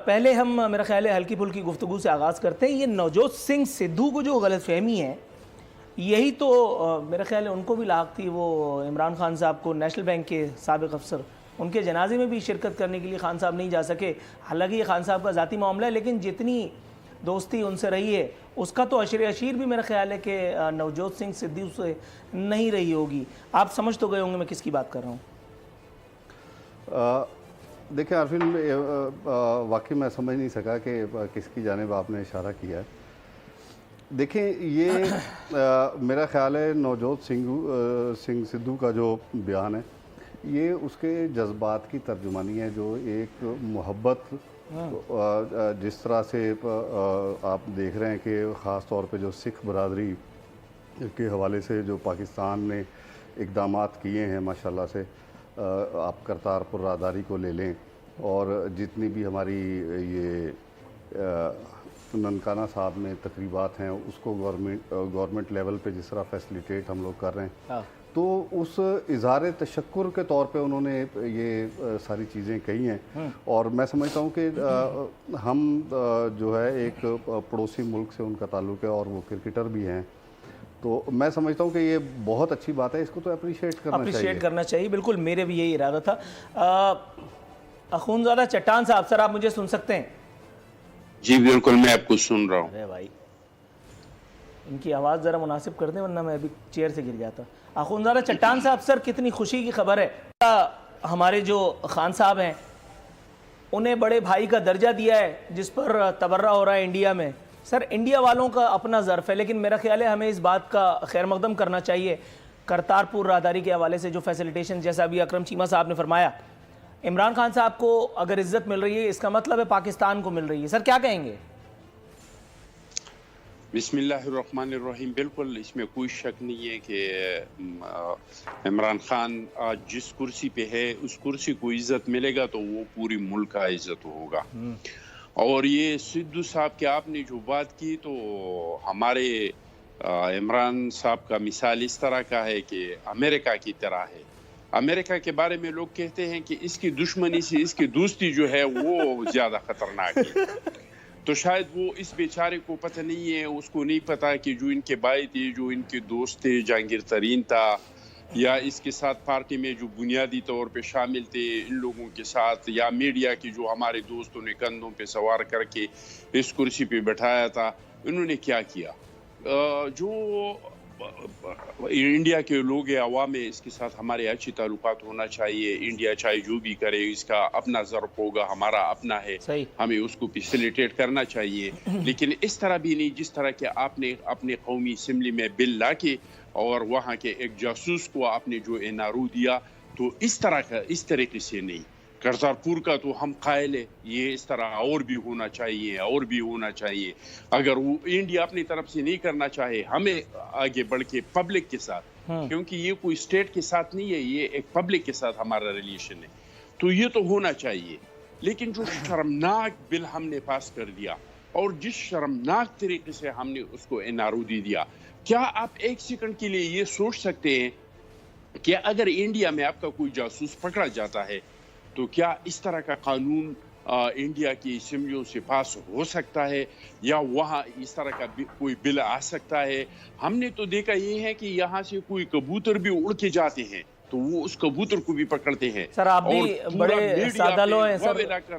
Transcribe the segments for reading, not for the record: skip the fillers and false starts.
پہلے ہم میرا خیال ہے ہلکی پھلکی گفتگو سے آغاز کرتے ہیں. یہ نوجوت سنگھ سدھو کو جو غلط فہمی ہے یہی تو میرا خیال ہے ان کو بھی لاحق تھی. وہ عمران خان صاحب کو نیشنل بینک کے سابق افسر ان کے جنازے میں بھی شرکت کرنے کے لیے خان صاحب نہیں جا سکے. حالانکہ یہ خان صاحب کا ذاتی معاملہ ہے لیکن جتنی دوستی ان سے رہی ہے اس کا تو عشر عشیر بھی میرا خیال ہے کہ نوجوت سنگھ سدھو سے نہیں رہی ہوگی. آپ سمجھ تو گئے ہوں گے میں کس کی بات کر رہا ہوں. دیکھیں عارفین، واقعی میں سمجھ نہیں سکا کہ کس کی جانب آپ نے اشارہ کیا ہے. دیکھیں یہ میرا خیال ہے نوجوت سنگھ سدھو کا جو بیان ہے یہ اس کے جذبات کی ترجمانی ہے. جو ایک محبت جس طرح سے آپ دیکھ رہے ہیں کہ خاص طور پہ جو سکھ برادری کے حوالے سے جو پاکستان نے اقدامات کیے ہیں ماشاءاللہ سے، آپ کرتارپور راہداری کو لے لیں اور جتنی بھی ہماری یہ ننکانہ صاحب میں تقریبات ہیں اس کو گورنمنٹ لیول پہ جس طرح فیسلیٹیٹ ہم لوگ کر رہے ہیں، تو اس اظہار تشکر کے طور پہ انہوں نے یہ ساری چیزیں کہی ہیں. اور میں سمجھتا ہوں کہ ہم جو ہے ایک پڑوسی ملک سے ان کا تعلق ہے اور وہ کرکٹر بھی ہیں، تو میں سمجھتا ہوں کہ یہ بہت اچھی بات ہے. اس کو تو اپریشیٹ کرنا چاہیے. بالکل میرے بھی یہی ارادہ تھا. اخونزادہ چٹان صاحب، سر آپ مجھے سن سکتے ہیں؟ جی بالکل، میں آپ کو سن رہا ہوں. ارے بھائی ان کی آواز ذرا مناسب کر دیں ورنہ میں ابھی چیئر سے گر جاتا. اخونزادہ چٹان صاحب، سر کتنی خوشی کی خبر ہے. ہمارے جو خان صاحب ہیں انہیں بڑے بھائی کا درجہ دیا ہے جس پر تبرہ ہو رہا ہے انڈیا میں. سر انڈیا والوں کا اپنا ظرف ہے لیکن میرا خیال ہے ہمیں اس بات کا خیر مقدم کرنا چاہیے. کرتارپور راہداری کے حوالے سے جو فیسیلیٹیشن، جیسا ابھی اکرم چیمہ صاحب نے فرمایا، عمران خان صاحب کو اگر عزت مل رہی ہے اس کا مطلب ہے پاکستان کو مل رہی ہے. سر کیا کہیں گے؟ بسم اللہ الرحمن الرحیم. بالکل اس میں کوئی شک نہیں ہے کہ عمران خان آج جس کرسی پہ ہے اس کرسی کو عزت ملے گا تو وہ پوری ملک کا عزت ہوگا. اور یہ سدھو صاحب کے آپ نے جو بات کی تو ہمارے عمران صاحب کا مثال اس طرح کا ہے کہ امریکہ کی طرح ہے. امریکہ کے بارے میں لوگ کہتے ہیں کہ اس کی دشمنی سے اس کی دوستی جو ہے وہ زیادہ خطرناک ہے. تو شاید وہ اس بیچارے کو پتہ نہیں ہے، اس کو نہیں پتا کہ جو ان کے بھائی تھے، جو ان کے دوست تھے، جہانگیر ترین تھا یا اس کے ساتھ پارٹی میں جو بنیادی طور پہ شامل تھے، ان لوگوں کے ساتھ یا میڈیا کے جو ہمارے دوستوں نے کندھوں پہ سوار کر کے اس کرسی پہ بٹھایا تھا، انہوں نے کیا کیا. جو انڈیا کے لوگ عوام ہے اس کے ساتھ ہمارے اچھی تعلقات ہونا چاہیے. انڈیا چاہے جو بھی کرے اس کا اپنا ظرف ہوگا، ہمارا اپنا ہے، ہمیں اس کو فیسیلیٹیٹ کرنا چاہیے. لیکن اس طرح بھی نہیں جس طرح کہ آپ نے اپنے قومی اسمبلی میں بل لا کے اور وہاں کے ایک جاسوس کو آپ نے جو انارو دیا، تو اس طریقے سے نہیں. کرتارپور کا تو ہم قائل ہے یہ اس طرح اور بھی ہونا چاہیے اور بھی ہونا چاہیے. اگر وہ انڈیا اپنی طرف سے نہیں کرنا چاہے، ہمیں آگے بڑھ کے پبلک کے ساتھ، کیونکہ یہ کوئی اسٹیٹ کے ساتھ نہیں ہے، یہ ایک پبلک کے ساتھ ہمارا ریلیشن ہے، تو یہ تو ہونا چاہیے. لیکن جو شرمناک بل ہم نے پاس کر دیا اور جس شرمناک طریقے سے ہم نے اس کو انارو دیا، کیا آپ ایک سیکنڈ کے لیے یہ سوچ سکتے ہیں کہ اگر انڈیا میں آپ کا کوئی جاسوس پکڑا جاتا ہے تو کیا اس طرح کا قانون انڈیا کی اسمبلیوں سے پاس ہو سکتا ہے یا وہاں اس طرح کا کوئی بل آ سکتا ہے؟ ہم نے تو دیکھا یہ ہے کہ یہاں سے کوئی کبوتر بھی اڑ کے جاتے ہیں تو وہ اس کبوتر کو بھی پکڑتے ہیں. سر آپ بھی بڑے سادہ لو ہیں سر،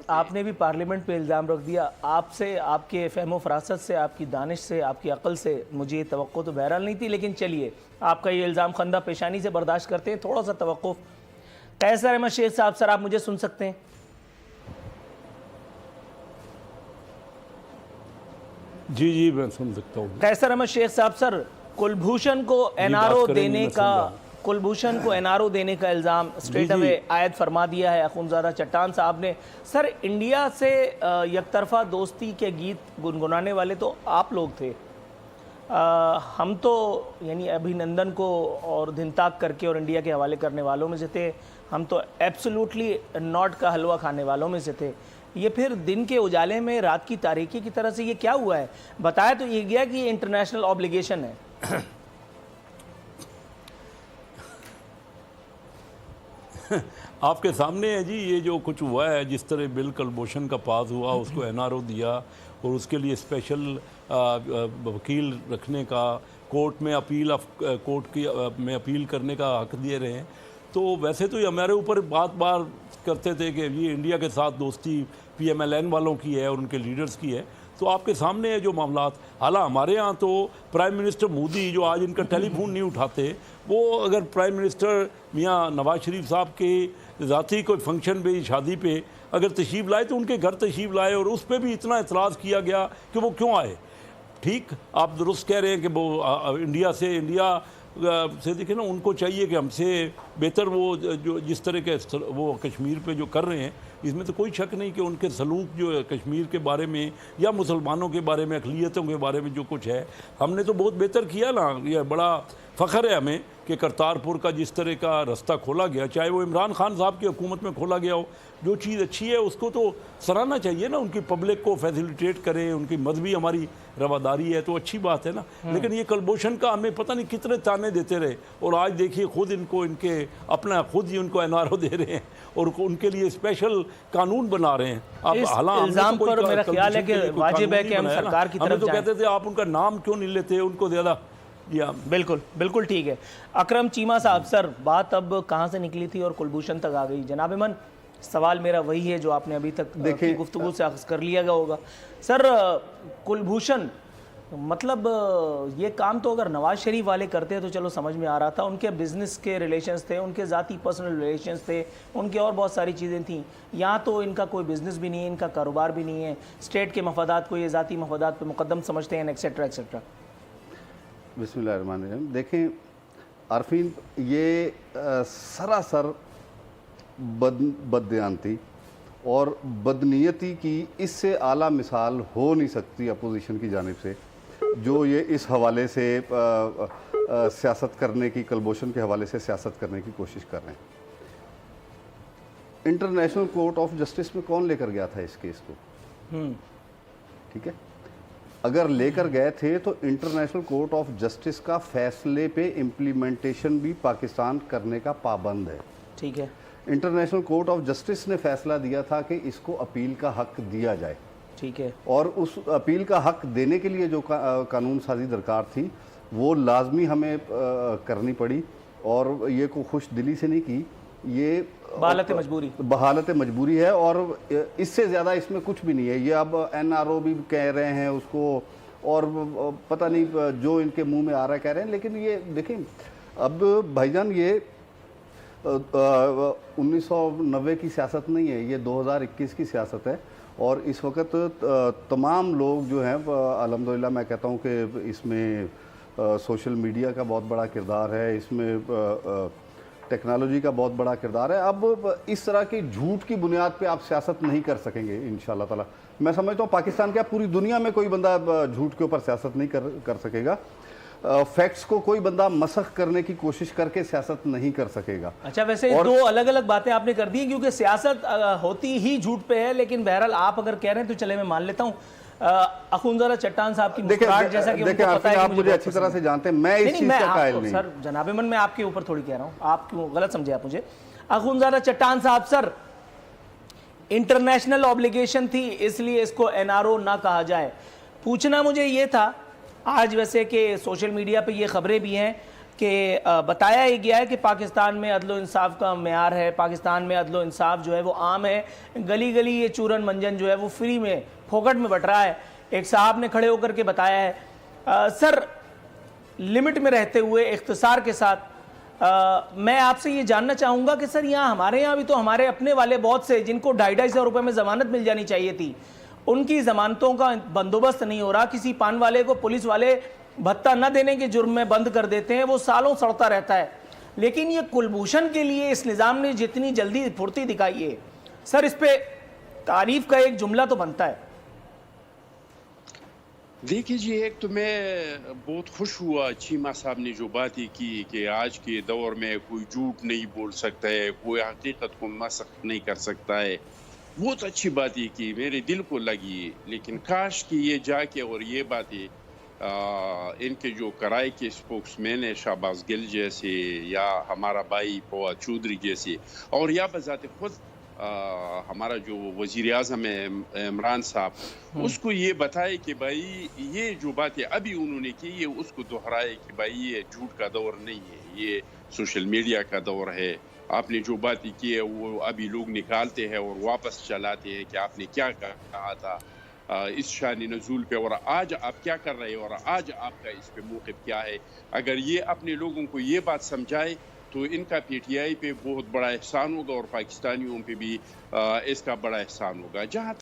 آپ نے بھی پارلیمنٹ پہ الزام رکھ دیا. آپ سے، آپ کے فہم و فراست سے، آپ کی دانش سے، آپ کی عقل سے مجھے یہ توقع تو بہرحال نہیں تھی، لیکن چلیے آپ کا یہ الزام خندہ پیشانی سے برداشت کرتے ہیں. تھوڑا سا توقف. قیصر احمد شیخ صاحب، سر آپ مجھے سن سکتے ہیں؟ جی میں سن سکتا ہوں. قیصر احمد شیخ صاحب، سر کلبھوشن کو انارو دینے کا الزام اسٹریٹ اوے عائد فرما دیا ہے اخونزادہ چٹان صاحب نے. سر انڈیا سے یک طرفہ دوستی کے گیت گنگنانے والے تو آپ لوگ تھے. ہم تو یعنی ابھی نندن کو اور دھن تاک کر کے اور انڈیا کے حوالے کرنے والوں میں سے تھے. ہم تو ایبسولوٹلی ناٹ کا حلوہ کھانے والوں میں سے تھے. یہ پھر دن کے اجالے میں رات کی تاریکی کی طرح سے یہ کیا ہوا ہے؟ بتایا تو یہ گیا کہ یہ انٹرنیشنل آبلیگیشن ہے. آپ کے سامنے ہے جی یہ جو کچھ ہوا ہے، جس طرح بل کلبھوشن کا پاس ہوا، اس کو NRO دیا اور اس کے لیے اسپیشل وکیل رکھنے کا، کورٹ میں اپیل کرنے کا حق دے رہے ہیں. تو ویسے تو یہ ہمارے اوپر بار کرتے تھے کہ یہ انڈیا کے ساتھ دوستی PMLN والوں کی ہے اور ان کے لیڈرز کی ہے. تو آپ کے سامنے ہے جو معاملات. حالانکہ ہمارے ہاں تو پرائم منسٹر مودی جو آج ان کا ٹیلی فون نہیں اٹھاتے، وہ اگر پرائم منسٹر میاں نواز شریف صاحب کے ذاتی کوئی فنکشن پہ، شادی پہ اگر تشریف لائے تو ان کے گھر تشریف لائے، اور اس پہ بھی اتنا اعتراض کیا گیا کہ وہ کیوں آئے. ٹھیک آپ درست کہہ رہے ہیں کہ وہ انڈیا سے دیکھیں نا، ان کو چاہیے کہ ہم سے بہتر وہ جو جس طرح کے وہ کشمیر پہ جو کر رہے ہیں، اس میں تو کوئی شک نہیں کہ ان کے سلوک جو ہے کشمیر کے بارے میں یا مسلمانوں کے بارے میں، اقلیتوں کے بارے میں جو کچھ ہے، ہم نے تو بہت بہتر کیا نا. یہ بڑا فخر ہے ہمیں کہ کرتارپور کا جس طرح کا رستہ کھولا گیا، چاہے وہ عمران خان صاحب کی حکومت میں کھولا گیا ہو. جو چیز اچھی ہے اس کو تو سراہنا چاہیے نا، ان کی پبلک کو فیسیلیٹیٹ کریں، ان کی مذہبی ہماری رواداری ہے تو اچھی بات ہے نا. لیکن یہ کلبھوشن کا ہمیں پتہ نہیں کتنے تانے دیتے رہے، اور آج دیکھیے خود ہی ان کو NRO دے رہے ہیں اور ان کے لیے اسپیشل قانون بنا رہے ہیں. اس الزام پر میرا خیال ہے کہ واجب ہے کہ ہم سرکار کی طرف جائیں. تو کہتے تھے آپ ان کا نام کیوں نہیں لیتے، ان کو زیادہ. بالکل ٹھیک ہے. اکرم چیمہ صاحب، سر بات اب کہاں سے نکلی تھی اور کلبھوشن تک آ گئی؟ جناب من، سوال میرا وہی ہے جو آپ نے ابھی تک کی گفتگو سے اخذ کر لیا گیا ہوگا. سر کلبھوشن مطلب یہ کام تو اگر نواز شریف والے کرتے تو چلو سمجھ میں آ رہا تھا، ان کے بزنس کے ریلیشنز تھے، ان کے ذاتی پرسنل ریلیشنز تھے، ان کے اور بہت ساری چیزیں تھیں. یہاں تو ان کا کوئی بزنس بھی نہیں ہے، ان کا کاروبار بھی نہیں ہے، اسٹیٹ کے مفادات کو یہ ذاتی مفادات پہ مقدم سمجھتے ہیں ایکسیٹرا ایکسیٹرا. بسم اللہ الرحمن الرحیم. دیکھیں عارفین، یہ سراسر بددیانتی اور بدنیتی کی اس سے اعلیٰ مثال ہو نہیں سکتی اپوزیشن کی جانب سے، جو یہ اس حوالے سے سیاست کرنے کی، کلبھوشن کے حوالے سے سیاست کرنے کی کوشش کر رہے ہیں. انٹرنیشنل کورٹ آف جسٹس میں کون لے کر گیا تھا اس کیس کو؟ ٹھیک ہے، اگر لے کر گئے تھے تو انٹرنیشنل کورٹ آف جسٹس کا فیصلے پہ امپلیمنٹیشن بھی پاکستان کرنے کا پابند ہے. ٹھیک ہے، انٹرنیشنل کورٹ آف جسٹس نے فیصلہ دیا تھا کہ اس کو اپیل کا حق دیا جائے. ٹھیک ہے، اور اس اپیل کا حق دینے کے لیے جو قانون سازی درکار تھی وہ لازمی ہمیں کرنی پڑی، اور یہ کوئی خوش دلی سے نہیں کی، یہ بحالت مجبوری ہے. اور اس سے زیادہ اس میں کچھ بھی نہیں ہے. یہ اب NRO بھی کہہ رہے ہیں اس کو، اور پتہ نہیں جو ان کے منہ میں آ رہا ہے کہہ رہے ہیں. لیکن یہ دیکھیں اب بھائی جان، یہ 1990 کی سیاست نہیں ہے، یہ 2021 کی سیاست ہے. اور اس وقت تمام لوگ جو ہیں الحمدللہ میں کہتا ہوں کہ اس میں سوشل میڈیا کا بہت بڑا کردار ہے، اس میں ٹیکنالوجی کا بہت بڑا کردار ہے. اب اس طرح کی جھوٹ کی بنیاد پہ آپ سیاست نہیں کر سکیں گے انشاءاللہ تعالی. میں سمجھتا ہوں پاکستان کیا پوری دنیا میں کوئی بندہ جھوٹ کے اوپر سیاست نہیں کر سکے گا. فیکٹس کو کوئی بندہ مسخ کرنے کی کوشش کر کے سیاست نہیں کر سکے گا. اچھا، ویسے دو الگ الگ باتیں آپ نے کر دی کیونکہ سیاست ہوتی ہی جھوٹ پہ ہے، لیکن بہرحال آپ اگر کہہ رہے ہیں تو چلے میں مان لیتا ہوں. اخونزادہ چٹان صاحب کی مسکراہٹ جیسا کہ ان کو پتہ ہے کہ آپ مجھے اچھی طرح سے جانتے ہیں، میں اس چیز کا قائل نہیں. سر جناب من، میں آپ کے اوپر تھوڑی کہہ رہا ہوں، آپ کیوں غلط سمجھے آپ مجھے. اخونزادہ چٹان صاحب، سر انٹرنیشنل اوبلیگیشن تھی اس لیے اس کو NRO نہ کہا جائے. پوچھنا مجھے یہ تھا، آج ویسے کہ سوشل میڈیا پہ یہ خبریں بھی ہیں کہ بتایا ہی گیا ہے کہ پاکستان میں عدل و انصاف کا معیار ہے، پاکستان میں عدل و انصاف جو ہے وہ عام ہے، گلی گلی یہ چورن منجن جو ہے وہ فری میں پھوکٹ میں بٹ رہا ہے. ایک صاحب نے کھڑے ہو کر کے بتایا ہے. سر لمٹ میں رہتے ہوئے اختصار کے ساتھ میں آپ سے یہ جاننا چاہوں گا کہ سر ہمارے یہاں بھی تو ہمارے اپنے والے بہت سے جن کو 250 روپے میں ضمانت مل جانی چاہیے تھی، ان کی ضمانتوں کا بندوبست نہیں ہو رہا. کسی پان والے کو پولیس والے بھتہ نہ دینے کے جرم میں بند کر دیتے ہیں، وہ سالوں سڑتا رہتا ہے. لیکن یہ کلبھوشن کے لیے اس نظام نے جتنی جلدی پھرتی دکھائی ہے، سر اس پہ تعریف کا ایک جملہ تو بنتا ہے. دیکھیے جی، ایک تو میں بہت خوش ہوا چیمہ صاحب نے جو باتیں کی کہ آج کے دور میں کوئی جھوٹ نہیں بول سکتا ہے، کوئی حقیقت کو مسخ نہیں کر سکتا ہے. بہت اچھی باتیں کی، میرے دل کو لگی. لیکن کاش کہ یہ جا کے اور یہ باتیں ان کے جو کرائے کے اسپوکس مین ہیں شہباز گل جیسے یا ہمارا بھائی فواد چودھری جیسے اور یا بذات خود ہمارا جو وزیر اعظم ہے عمران صاحب اس کو یہ بتائے کہ بھائی یہ جو باتیں ابھی انہوں نے کی یہ اس کو دہرائے کہ بھائی یہ جھوٹ کا دور نہیں ہے، یہ سوشل میڈیا کا دور ہے، آپ نے جو باتیں کی ہے وہ ابھی لوگ نکالتے ہیں اور واپس چلاتے ہیں کہ آپ نے کیا کہا تھا اس شان نزول پہ اور آج آپ کیا کر رہے ہیں اور آج آپ کا اس پہ موقف کیا ہے۔ اگر یہ اپنے لوگوں کو یہ بات سمجھائے تو ان کا پی ٹی آئی پہ بہت بڑا احسان ہوگا اور پاکستانیوں پہ بھی اس کا بڑا احسان ہوگا۔ جہاں